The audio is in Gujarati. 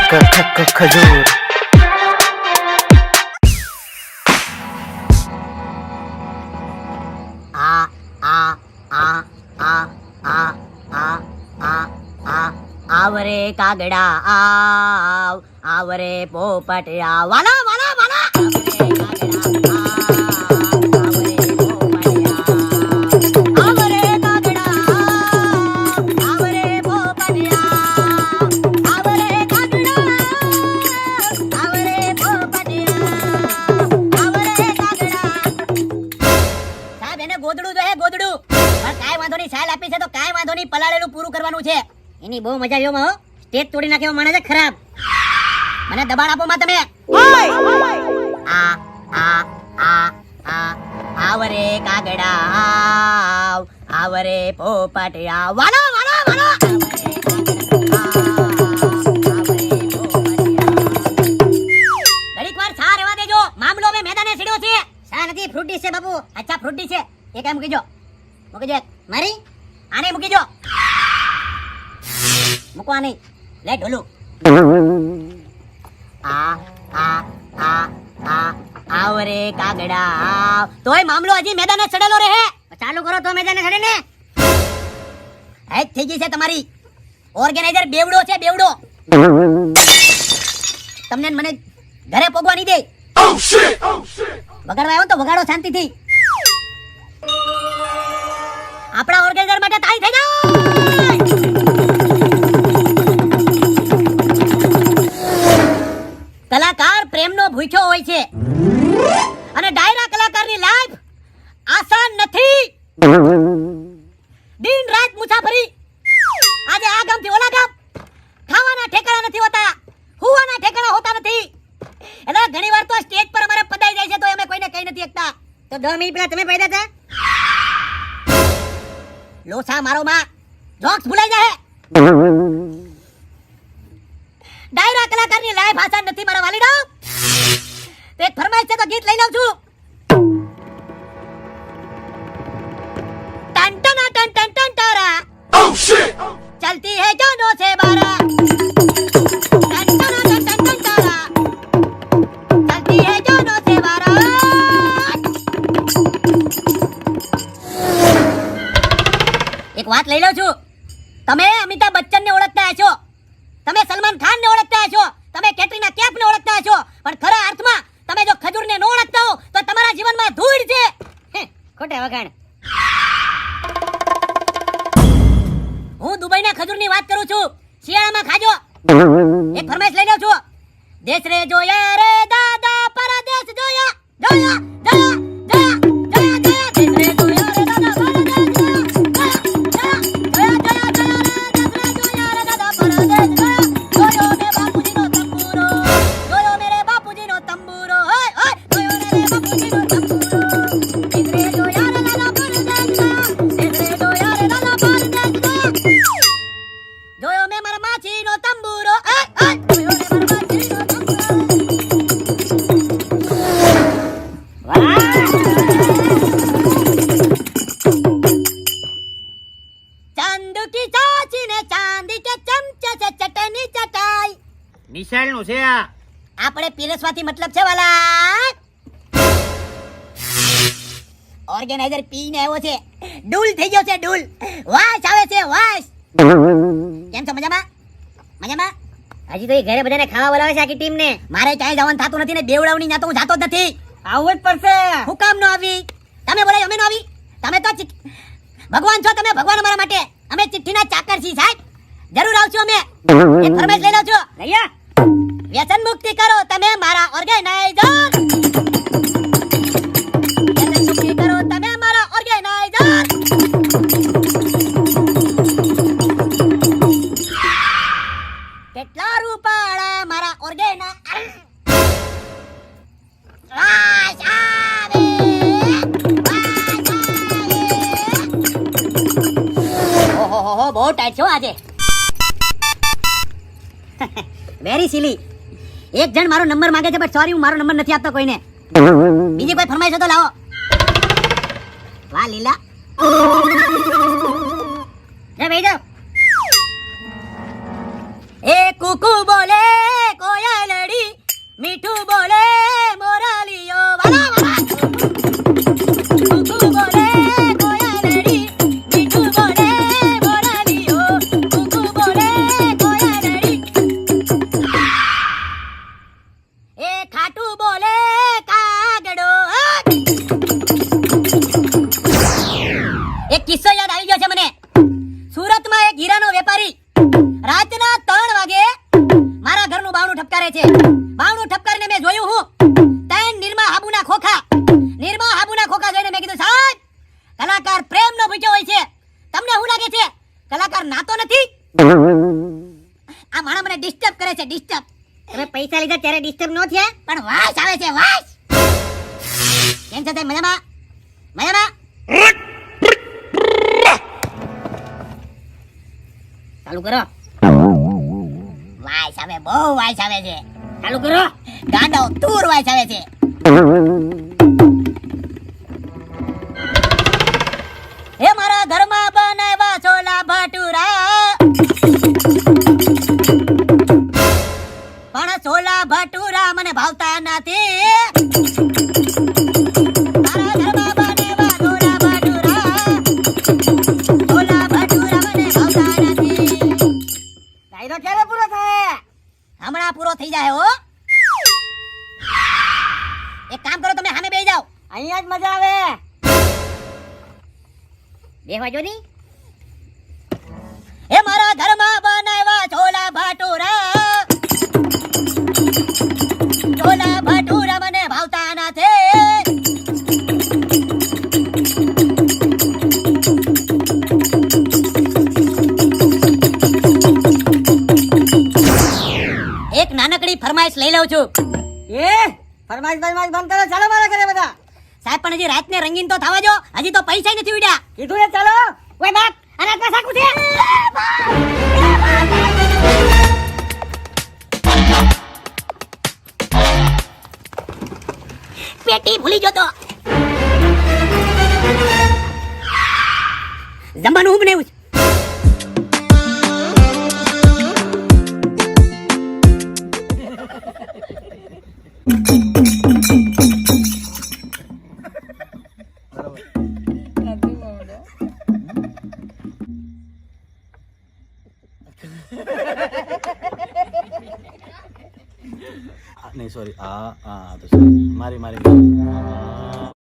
ખજૂર. આ આ આ આ આ આ આ આ આવરે કાગડા આવ આવરે પોપટ આવ વાલા વાલા વાલા આવરે કાગડા આવરે પોપટ આવ આવરે કાગડા આવરે પોપટ આવરે કાગડા. સાહેબ એને ગોદડું જો હે ગોદડું, પણ કાઈ વાંધો નહીં, સાલ આપી છે તો કાઈ વાંધો નહીં, પલાળેલું પૂરું કરવાનું છે. એની બહુ મજા આવ્યો હો, સ્ટેજ તોડી નાખ્યો માણસ છે ખરાબ. મને દબાણ આપો માં તમે. આ આ આ આ આવરે કાગડા આવ આવરે પોપટ આવ વાલો વાલો વાલો ઘડીક વાર છા રહેવા દેજો, મામલો હવે મેદાને સીડ્યો છે. શા નથી, ફ્રૂટી છે બાપુ. અચ્છા ફ્રૂટી છે, એક આ મૂકી જો, મૂકી જો મારી આને મૂકી જો, મૂકવા નહીં, લે ઢોલું. આ આ આ આ આવરે કાગડા આવ. તોય મામલો હજી મેદાને ચડેલો રહે. ચાલુ કરો તો મેદાને ચડે ને. હેક થઈ ગઈ છે તમારી. ઓર્ગેનાઇઝર બેવડો છે બેવડો. તમને મને ઘરે પોગવા નહીં દે. વગાડવા આવ્યો તો વગાડો શાંતિથી. આપણા ઓર્ગેનાઇઝર માટે તાળી થઈ જાય. કલાકાર પ્રેમનો ભૂખ્યો હોય છે અને ડાયરા કલાકારની લાઈફ આસાન નથી. દિન રાત મુસાફરી, આજે આ ગામથી ઓલા ગામ, ખાવાના ઠેકાણા નથી હોતા, હુવાના ઠેકાણા હોતા નથી. એટલે ઘણીવાર તો સ્ટેજ પર અમારે પદાઈ જાય છે તો અમે કોઈને કહી નથી શકતા. તો 10 મિનિટ પહેલા તમે પૈદા હતા. લોસા મારો માં જોક્સ ભૂલાઈ જાય. ડાયરા કલાકારની લાઈફ આસાન નથી મારા વાલીડા. તો એક ફરમાઈશ છે તો ગીત લઈ લઉં છું. ટન ટન ટન ટન ટન તારા ચલતી હે જાનો સે બારા. ટન ટન ટન ટન ટન તારા ચલતી હે જાનો સે બારા. એક વાત લઈ લઉં છું. તમે અમિતાભ બચ્ચનને ઓળખતા હશો, તમે સલમાન ખાનને ઓળખતા હશો, તમે કેટરીના કૈફને ઓળખતા હશો, પણ ખરા અર્થમાં તમે જો ખજૂરને ન ઓળખતા હો તો તમારા જીવનમાં ધૂળ છે. ખોટા વખાણ. હું દુબઈના ખજૂરની વાત કરું છું. શિયાળામાં ખાજો. એક ફરમાઈશ લઈ લઉં છું. દેશ રે જોયા રે દાદા પરદેશ જોયા જોયા જોયા જોયા જોયા જોયા દેશ રે જોયા રે દાદા પરદેશ નિશાળનું છે આ. આપણે પીરસવાથી મતલબ છે વાલા. ઓર્ગેનાઇઝર પીને આવ્યો છે, ડૂલ થઈ ગયો છે ડૂલ. વાસ આવે છે વાસ. કેમ છો મજામાં? મજામાં? હજી તો એ ઘરે બધાને ખાવા બોલાવે છે આખી ટીમને. મારે ક્યાંય જવાનું થતું નથી ને બેવડાવની ના તો હું જાતો જ નથી. આવવું જ પડશે. હું કામ ન આવી? તમે બોલાય અમે ન આવી? તમે તો ભગવાન છો, તમે ભગવાન અમારા માટે. અમે ચિઠ્ઠીના ચાકર છીએ સાહેબ. જરૂર આવશું અમે. એક ફરમાઈશ લઈ લઉં છું. લઈયા વ્યસન મુક્તિ કરો તમે મારા ઓર્ગેનાઇઝર. વ્યસન મુક્તિ કરો તમે મારા ઓર્ગેનાઇઝર. કેટલા રૂપાળા મારા ઓર્ગેનાઇઝર. વાસ આવે વાસ આવે. ઓહો બહુ ટાઈટ છો આજે. Very silly. એક જણ મારો નંબર માંગે છે પણ સોરી હું મારો નંબર નથી આપતો કોઈને. બીજી કોઈ ફરમાઈશ હોય તો લાવો. વાહ લીલા. એ ભાઈ જાઓ. એ કુકુ બોલે ઠપકારે છે. બાવણું ઠપકારીને મેં જોયું હું ત્રણ નિરમા હાબુના ખોખા જોઈને મેં કીધું સાહેબ કલાકાર પ્રેમનો ભૂખ્યો હોય છે. તમને શું લાગે છે કલાકાર નાતો નથી? આ માણસ મને ડિસ્ટર્બ કરે છે, ડિસ્ટર્બ. તમે પૈસા લીધા ત્યારે ડિસ્ટર્બ નો થયા? પણ વાસ આવે છે, વાસ. કેમ છે સાહેબ? મજામાં? મજામાં? ચાલુ કરો. વાસ આવે, બહુ વાસ આવે છે. ચાલુ કરો. ગાંડો તૂર વાસ આવે છે. હે મારા ઘરમાં બનાવ્યા છોલા ભટુરા, પણ છોલા ભટુરા મને ભાવતા નથી. મારા ઘરમાં બનાવ્યા છોલા ભટુરા મને ભાવતા નથી. ડાયરો ક્યારે પૂરો થાય? હમણાં પૂરો થઈ જાય હો. એક કામ કરો, તમે સામે બેસી જાઓ. અહીંયા જ મજા આવે. બેહવા જો ની. હે મારા ઘરમાં બનાવ્યા છોલા ભટુરા મને ભાવતા નથી. એક નાનકડી ફરમાઈશ લઈ લઉં છું. ફરમાઈશ બંધ કરો, ચાલો મારા ઘરે બધા. સાહેબ પણ હજી રાતને રંગીન તો થવા જો, હજી તો પૈસા નથી ઉડ્યા. કીધું ને ચાલો. ઓય બાપ, આના પર સાકું છે. પેટી ભૂલી ગયો તો. જમવાનું હું બનાવ્યું છે? નહીં સોરી, તો sorry. મારી